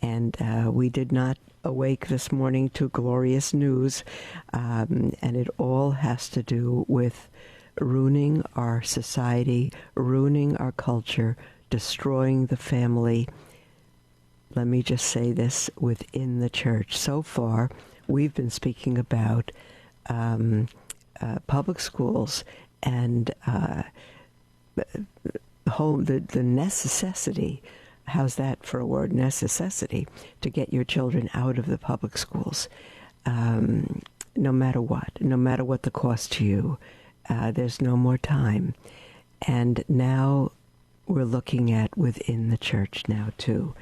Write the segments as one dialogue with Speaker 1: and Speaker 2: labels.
Speaker 1: And we did not awake this morning to glorious news, and it all has to do with ruining our society, ruining our culture, destroying the family. Let me just say this within the church. So far, we've been speaking about public schools and the necessity, how's that for a word, necessity, to get your children out of the public schools, no matter what the cost to you. There's no more time. And now we're looking at within the church now too.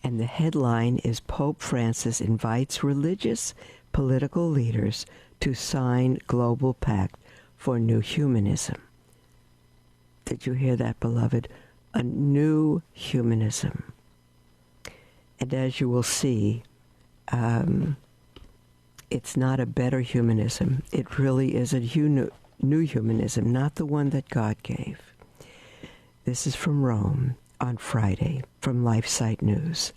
Speaker 1: And the headline is Pope Francis invites religious political leaders to sign Global Pact for New Humanism. Did you hear that, beloved? A new humanism. And as you will see, it's not a better humanism. It really is a new humanism, not the one that God gave. This is from Rome on Friday, from LifeSite News.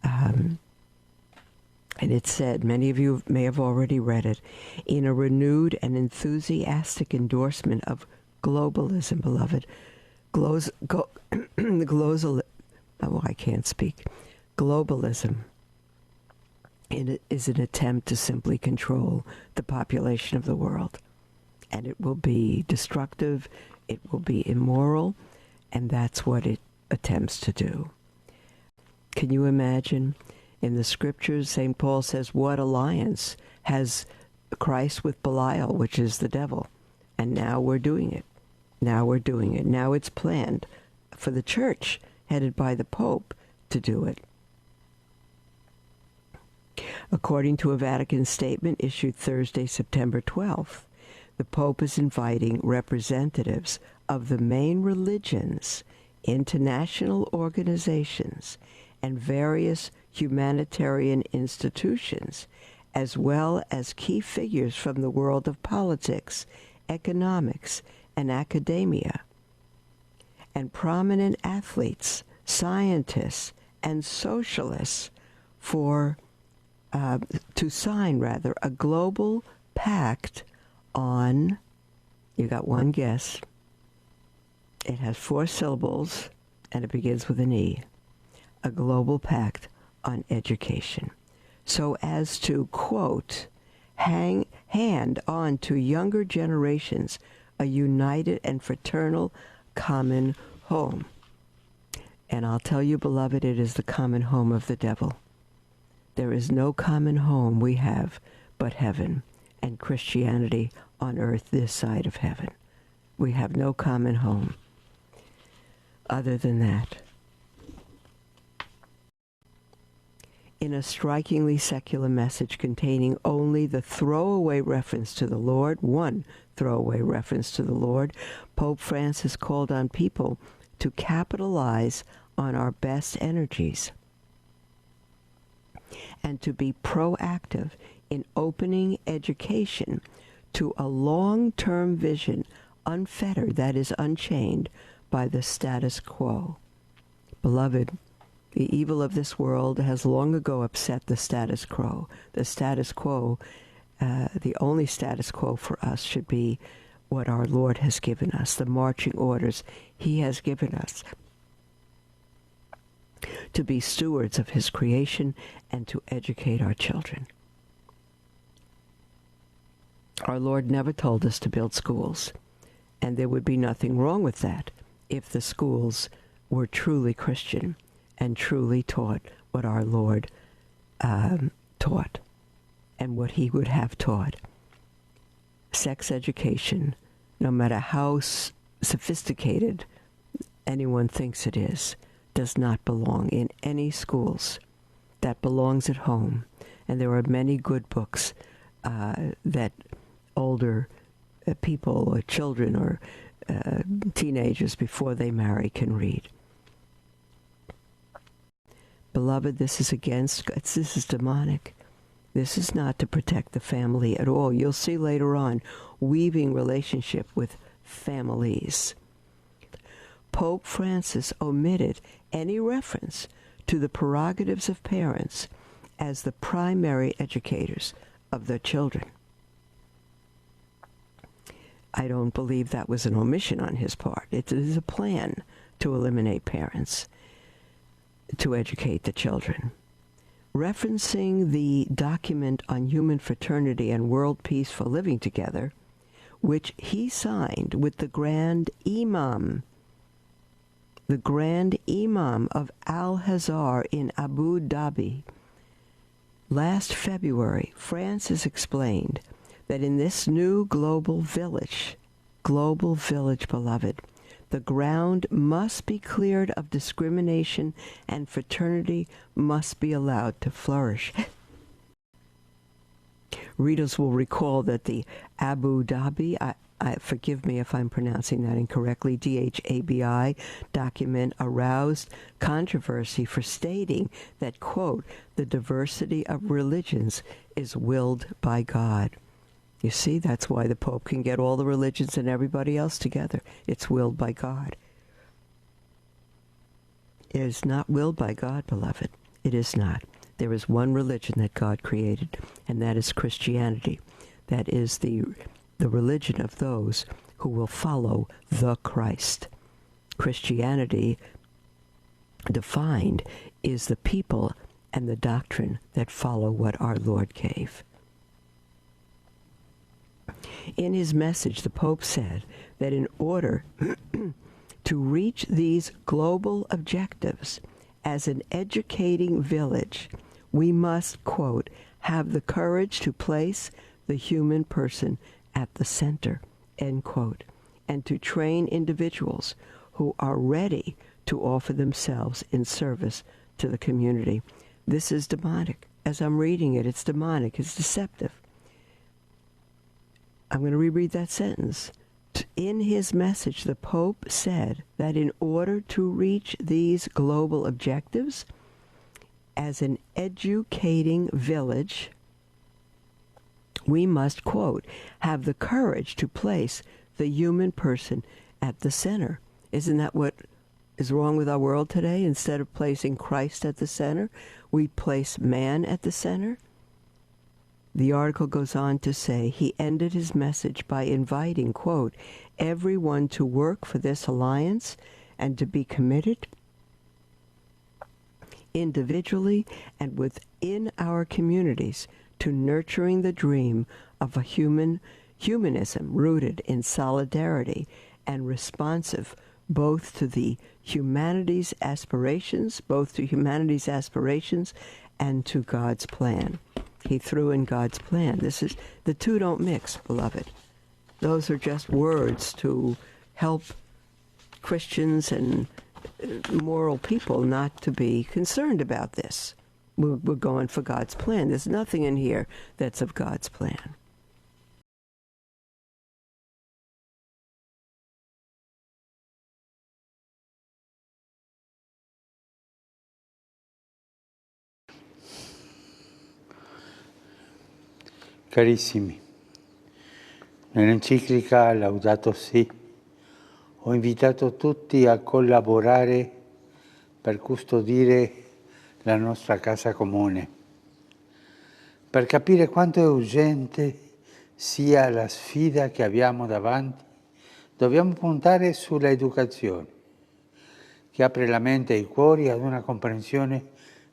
Speaker 1: And it said, many of you may have already read it, in a renewed and enthusiastic endorsement of globalism, beloved. Globalism is an attempt to simply control the population of the world. And it will be destructive, it will be immoral, and that's what it attempts to do. Can you imagine? In the scriptures, St. Paul says, what alliance has Christ with Belial, which is the devil? And now we're doing it. Now it's planned for the church, headed by the Pope, to do it. According to a Vatican statement issued Thursday, September 12th, the Pope is inviting representatives of the main religions, international organizations, and various humanitarian institutions, as well as key figures from the world of politics, economics, and academia, and prominent athletes, scientists, and socialists to sign a global pact on, you got one guess, it has 4 syllables, and it begins with an E, a global pact on education, so as to, quote, hand on to younger generations a united and fraternal common home. And I'll tell you, beloved, it is the common home of the devil. There is no common home we have but heaven and Christianity on earth this side of heaven. We have no common home other than that. In a strikingly secular message containing only the throwaway reference to the Lord, one throwaway reference to the Lord, Pope Francis called on people to capitalize on our best energies and to be proactive in opening education to a long-term vision unfettered, that is, unchained by the status quo. Beloved, the evil of this world has long ago upset the status quo. The status quo, the only status quo for us should be what our Lord has given us, the marching orders He has given us to be stewards of His creation and to educate our children. Our Lord never told us to build schools, and there would be nothing wrong with that if the schools were truly Christian and truly taught what our Lord taught and what He would have taught. Sex education, no matter how sophisticated anyone thinks it is, does not belong in any schools. That belongs at home. And there are many good books that older people or children or teenagers before they marry can read. Beloved, this is demonic. This is not to protect the family at all. You'll see later on, weaving relationship with families. Pope Francis omitted any reference to the prerogatives of parents as the primary educators of their children. I don't believe that was an omission on his part. It is a plan to eliminate parents, to educate the children. Referencing the document on human fraternity and world peace for living together, which he signed with the Grand Imam of Al-Azhar in Abu Dhabi. Last February, Francis explained that in this new global village, beloved, the ground must be cleared of discrimination and fraternity must be allowed to flourish. Readers will recall that the Abu Dhabi, forgive me if I'm pronouncing that incorrectly, DHABI document aroused controversy for stating that, quote, the diversity of religions is willed by God. You see, that's why the Pope can get all the religions and everybody else together. It's willed by God. It is not willed by God, beloved. It is not. There is one religion that God created, and that is Christianity. That is the religion of those who will follow the Christ. Christianity, defined, is the people and the doctrine that follow what our Lord gave. In his message, the Pope said that in order to reach these global objectives as an educating village, we must, quote, have the courage to place the human person at the center, end quote, and to train individuals who are ready to offer themselves in service to the community. This is demonic. As I'm reading it, it's demonic, it's deceptive. I'm going to reread that sentence. In his message, the Pope said that in order to reach these global objectives as an educating village, we must, quote, have the courage to place the human person at the center. Isn't that what is wrong with our world today? Instead of placing Christ at the center, we place man at the center. The article goes on to say he ended his message by inviting, quote, everyone to work for this alliance and to be committed individually and within our communities to nurturing the dream of a humanism rooted in solidarity and responsive both to humanity's aspirations and to God's plan. He threw in God's plan. The two don't mix, beloved. Those are just words to help Christians and moral people not to be concerned about this. We're going for God's plan. There's nothing in here that's of God's plan.
Speaker 2: Carissimi, nell'enciclica Laudato Si ho invitato tutti a collaborare per custodire la nostra casa comune, per capire quanto è urgente sia la sfida che abbiamo davanti. Dobbiamo puntare sulla educazione, che apre la mente e i cuori ad una comprensione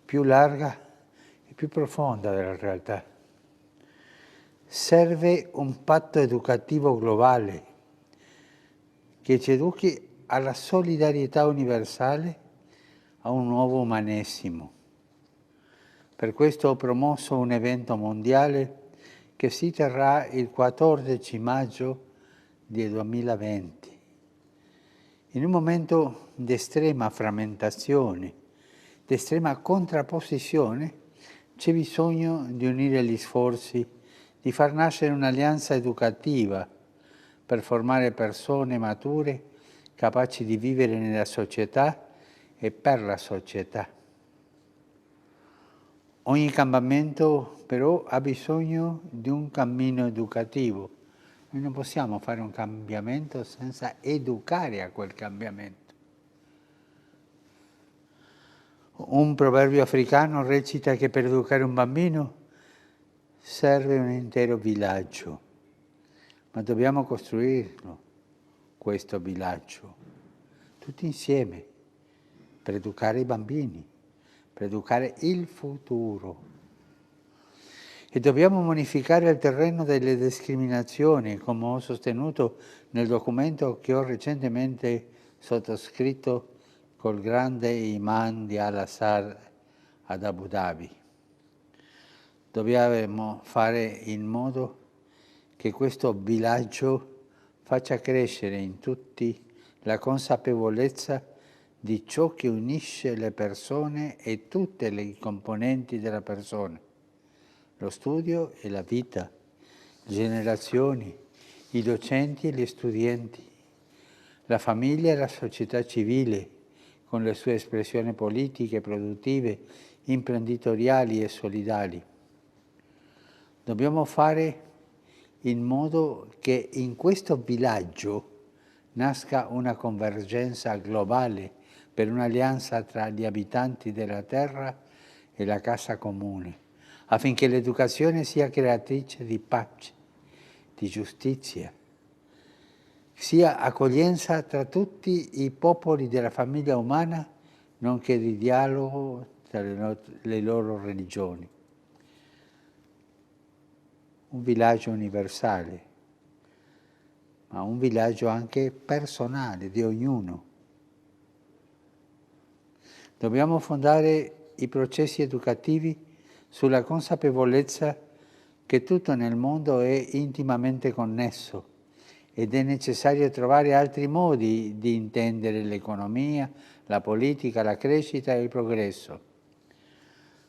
Speaker 2: più larga e più profonda della realtà. Serve un patto educativo globale che ci educhi alla solidarietà universale, a un nuovo umanesimo. Per questo ho promosso un evento mondiale che si terrà il 14 maggio del 2020. In un momento di estrema frammentazione, di estrema contrapposizione, c'è bisogno di unire gli sforzi, di far nascere un'alleanza educativa per formare persone mature capaci di vivere nella società e per la società. Ogni cambiamento però ha bisogno di un cammino educativo. Noi non possiamo fare un cambiamento senza educare a quel cambiamento. Un proverbio africano recita che per educare un bambino serve un intero villaggio, ma dobbiamo costruirlo, questo villaggio, tutti insieme, per educare i bambini, per educare il futuro. E dobbiamo bonificare il terreno delle discriminazioni, come ho sostenuto nel documento che ho recentemente sottoscritto col grande imam di Al-Azhar ad Abu Dhabi. Dobbiamo fare in modo che questo villaggio faccia crescere in tutti la consapevolezza di ciò che unisce le persone e tutte le componenti della persona. Lo studio e la vita, le generazioni, i docenti e gli studenti, la famiglia e la società civile, con le sue espressioni politiche, produttive, imprenditoriali e solidali. Dobbiamo fare in modo che in questo villaggio nasca una convergenza globale per un'alleanza tra gli abitanti della terra e la casa comune, affinché l'educazione sia creatrice di pace, di giustizia, sia accoglienza tra tutti i popoli della famiglia umana, nonché di dialogo tra le loro religioni. Un villaggio universale, ma un villaggio anche personale di ognuno. Dobbiamo fondare i processi educativi sulla consapevolezza che tutto nel mondo è intimamente connesso ed è necessario trovare altri modi di intendere l'economia, la politica, la crescita e il progresso.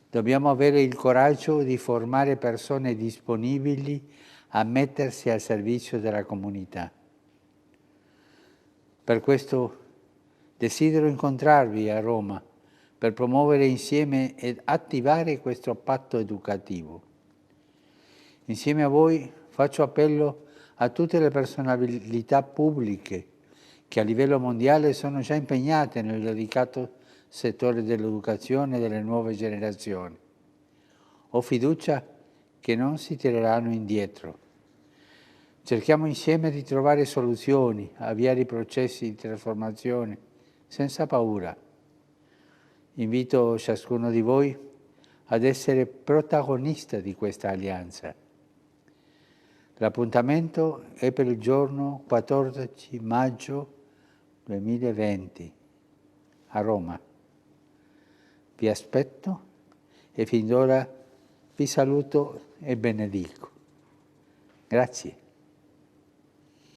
Speaker 2: Dobbiamo avere il coraggio di formare persone disponibili a mettersi al servizio della comunità. Per questo desidero incontrarvi a Roma per promuovere insieme ed attivare questo patto educativo. Insieme a voi faccio appello a tutte le personalità pubbliche che a livello mondiale sono già impegnate nel delicato settore dell'educazione delle nuove generazioni. Ho fiducia che non si tireranno indietro. Cerchiamo insieme di trovare soluzioni, avviare i processi di trasformazione senza paura. Invito ciascuno di voi ad essere protagonista di questa alleanza. L'appuntamento è per il giorno 14 maggio 2020 a Roma. Vi aspetto e fin d'ora vi saluto e benedico. Grazie.